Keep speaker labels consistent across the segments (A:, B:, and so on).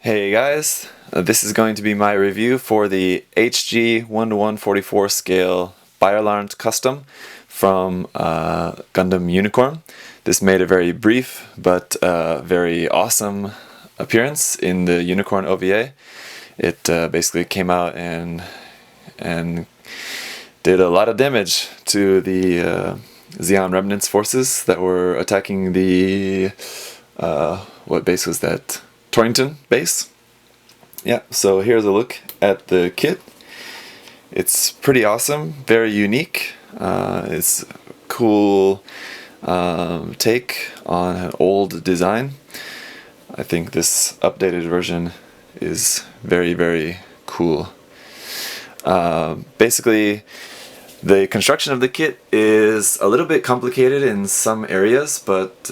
A: Hey guys, this is going to be my review for the HG 1:144 scale Byarlant Custom from Gundam Unicorn. This made a very brief but very awesome appearance in the Unicorn OVA. It basically came out and did a lot of damage to the Zeon Remnants forces that were attacking the what base was that? Torrington base. Yeah, so here's a look at the kit. It's pretty awesome, very unique. It's a cool take on an old design. I think this updated version is very, very cool. Basically, the construction of the kit is a little bit complicated in some areas, but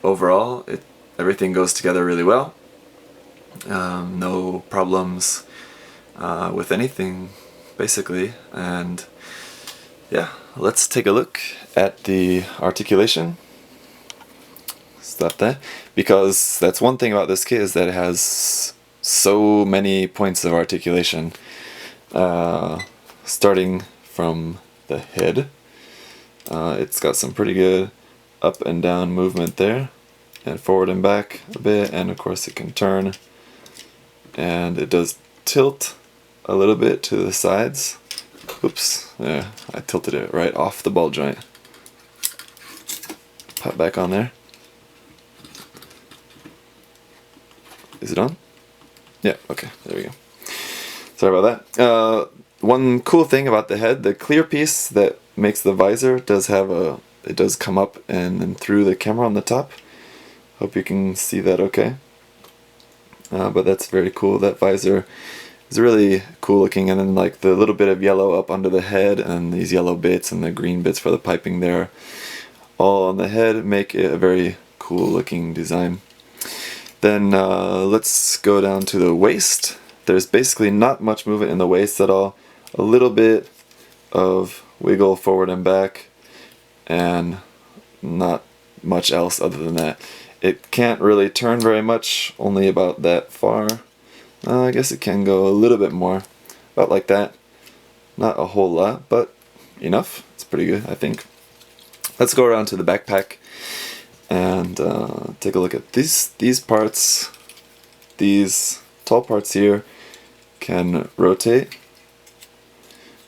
A: overall everything goes together really well. No problems with anything, basically. And yeah, let's take a look at the articulation. Stop there, because that's one thing about this kit, is that it has so many points of articulation. Starting from the head, it's got some pretty good up and down movement there, and forward and back a bit, and of course it can turn, and it does tilt a little bit to the sides. Oops, yeah, I tilted it right off the ball joint. Pop back on there. Is it on? Yeah, okay, there we go. Sorry about that. One cool thing about the head, the clear piece that makes the visor does have it does come up and then through the camera on the top. Hope you can see that okay. But that's very cool. That visor is really cool looking, and then like the little bit of yellow up under the head and these yellow bits and the green bits for the piping there, all on the head, make it a very cool looking design. Then let's go down to the waist. There's basically not much movement in the waist at all. A little bit of wiggle forward and back, and not much else other than that. It can't really turn very much, only about that far. I guess it can go a little bit more, about like that. Not a whole lot, but enough. It's pretty good, I think. Let's go around to the backpack and take a look at these parts. These tall parts here can rotate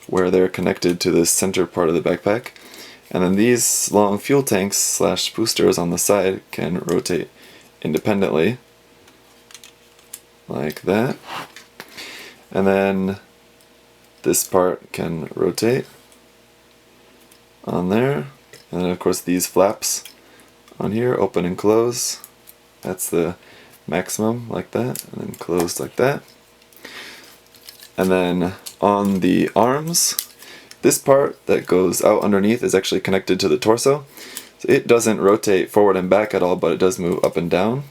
A: where they're connected to the center part of the backpack. And then these long fuel tanks / boosters on the side can rotate independently, like that. And then this part can rotate on there. And then of course these flaps on here open and close. That's the maximum, like that, and then closed like that. And then on the arms, this part that goes out underneath is actually connected to the torso. So it doesn't rotate forward and back at all, but it does move up and down,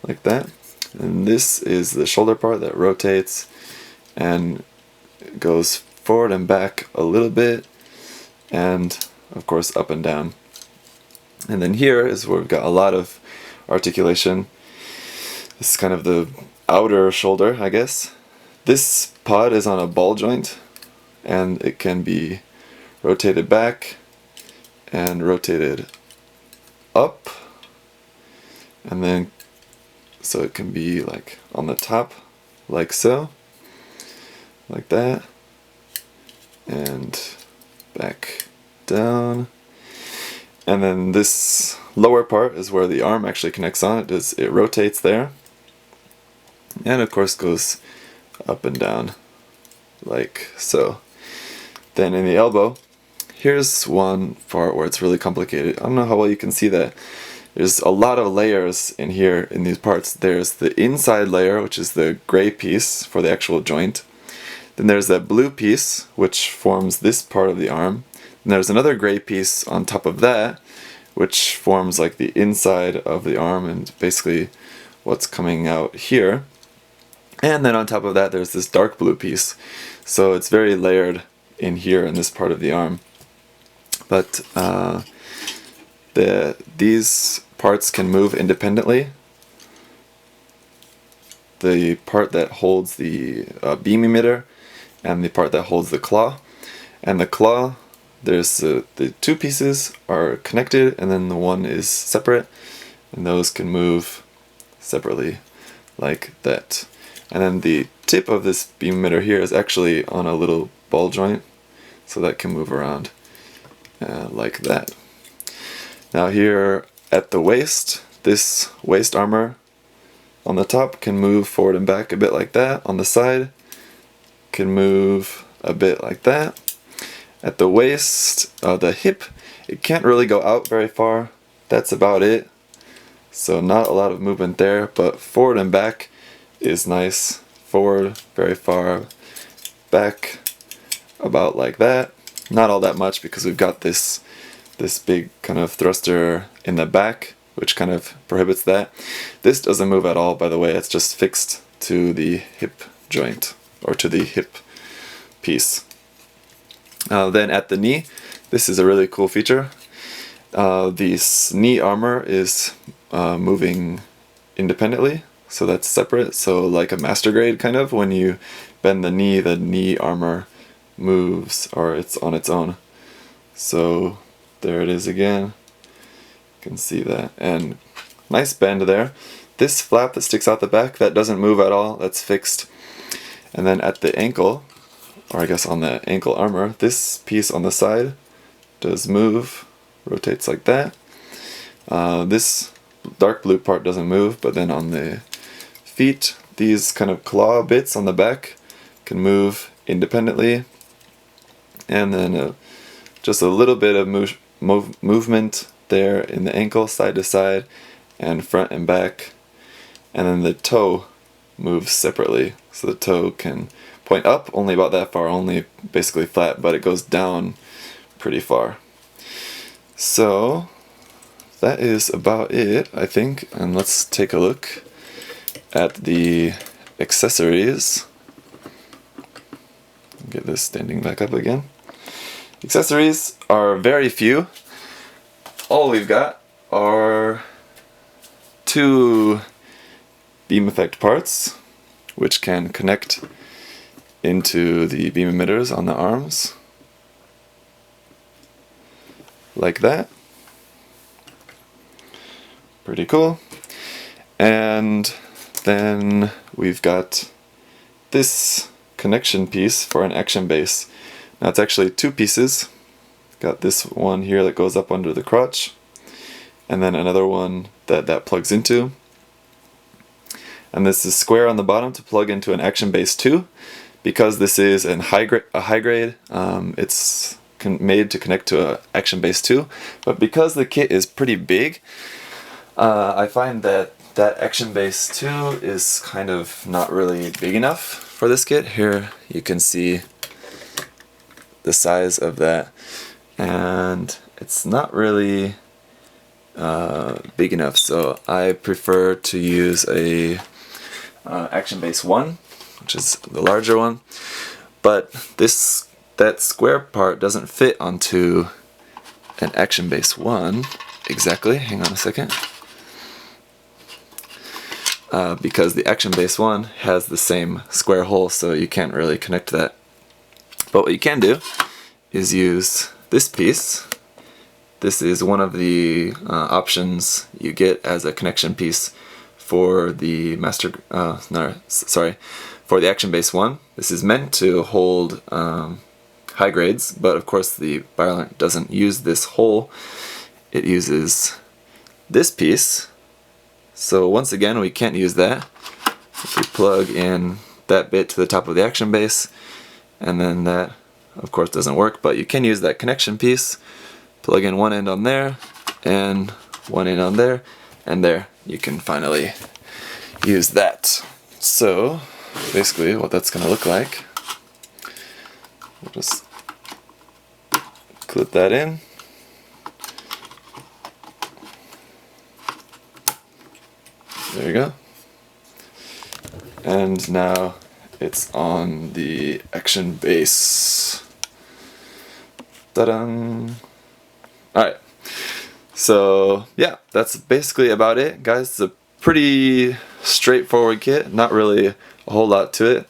A: like that. And this is the shoulder part that rotates and goes forward and back a little bit, and of course up and down. And then here is where we've got a lot of articulation. This is kind of the outer shoulder, I guess. This pod is on a ball joint, and it can be rotated back and rotated up, and then so it can be like on the top, like so, like that, and back down. And then this lower part is where the arm actually connects on. It rotates there, and of course goes up and down like so. Then in the elbow, here's one part where it's really complicated. I don't know how well you can see that. There's a lot of layers in here in these parts. There's the inside layer, which is the gray piece for the actual joint. Then there's that blue piece, which forms this part of the arm. And there's another gray piece on top of that, which forms like the inside of the arm and basically what's coming out here. And then on top of that there's this dark blue piece. So it's very layered in here in this part of the arm. But these parts can move independently. the part that holds the beam emitter and the part that holds the claw. And the claw, there's the two pieces are connected, and then the one is separate, and those can move separately like that. And then the tip of this beam emitter here is actually on a little ball joint, so that can move around like that. Now here at the waist, this waist armor on the top can move forward and back a bit like that. On the side can move a bit like that. At the waist, the hip, it can't really go out very far. That's about it. So not a lot of movement there, but forward and back is nice. Forward very far, back about like that. Not all that much because we've got this big kind of thruster in the back, which kind of prohibits that. This doesn't move at all, by the way. It's just fixed to the hip joint, or to the hip piece. Then at the knee, this is a really cool feature. This knee armor is moving independently, so that's separate. So like a master grade kind of, when you bend the knee armor moves, or it's on its own. So there it is again. You can see that, and nice bend there. This flap that sticks out the back, that doesn't move at all, that's fixed. And then at the ankle, or I guess on the ankle armor, this piece on the side does move, rotates like that. This dark blue part doesn't move, but then on the feet, these kind of claw bits on the back can move independently. And then just a little bit of movement there in the ankle, side to side, and front and back. And then the toe moves separately, so the toe can point up only about that far, only basically flat, but it goes down pretty far. So that is about it, I think. And let's take a look at the accessories. Get this standing back up again. Accessories are very few. All we've got are two beam effect parts, which can connect into the beam emitters on the arms, like that. Pretty cool. And then we've got this connection piece for an action base. Now it's actually two pieces. Got this one here that goes up under the crotch, and then another one that plugs into. And this is square on the bottom to plug into an action base 2. Because this is a high grade, it's made to connect to an action base 2. But because the kit is pretty big, I find that action base 2 is kind of not really big enough for this kit. Here you can see the size of that, and it's not really big enough, so I prefer to use a action base 1, which is the larger one. But that square part doesn't fit onto an action base 1 exactly. Hang on a second. Because the action base 1 has the same square hole, so you can't really connect that. But what you can do is use this piece. This is one of the options you get as a connection piece for the for the action base 1. This is meant to hold high grades, but of course the Byarlant doesn't use this hole. It uses this piece. So once again, we can't use that. If we plug in that bit to the top of the action base, and then that of course doesn't work, but you can use that connection piece. Plug in one end on there, and one end on there, and there. You can finally use that. So basically what that's going to look like, we'll just clip that in. There you go. And now it's on the action base. Ta-da! Alright, so yeah, that's basically about it, guys. It's a pretty straightforward kit, not really a whole lot to it.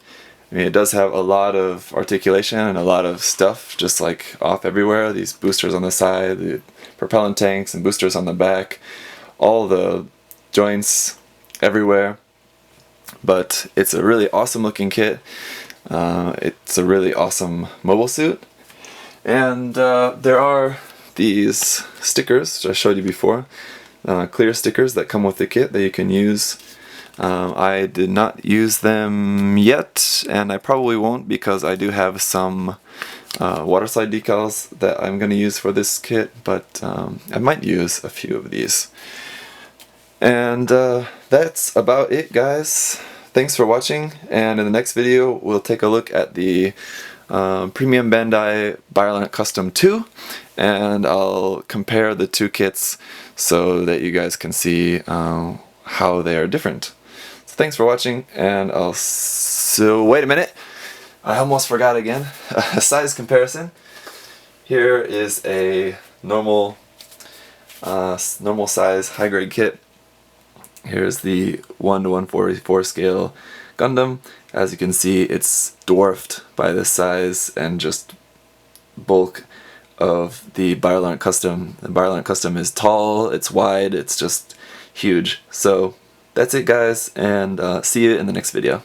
A: I mean, it does have a lot of articulation and a lot of stuff just like off everywhere. These boosters on the side, the propellant tanks and boosters on the back, all the joints everywhere. But it's a really awesome looking kit. It's a really awesome mobile suit. And there are these stickers, which I showed you before, clear stickers that come with the kit that you can use. I did not use them yet, and I probably won't because I do have some water slide decals that I'm going to use for this kit, but I might use a few of these. And that's about it, guys. Thanks for watching, and in the next video we'll take a look at the Premium Bandai Byarlant Custom 2, and I'll compare the two kits so that you guys can see how they are different. So thanks for watching, and wait a minute, I almost forgot again. A size comparison. Here is a normal size high grade kit. Here's the 1:144 scale Gundam. As you can see, it's dwarfed by the size and just bulk of the Byarlant Custom. The Byarlant Custom is tall, it's wide, it's just huge. So that's it, guys, and see you in the next video.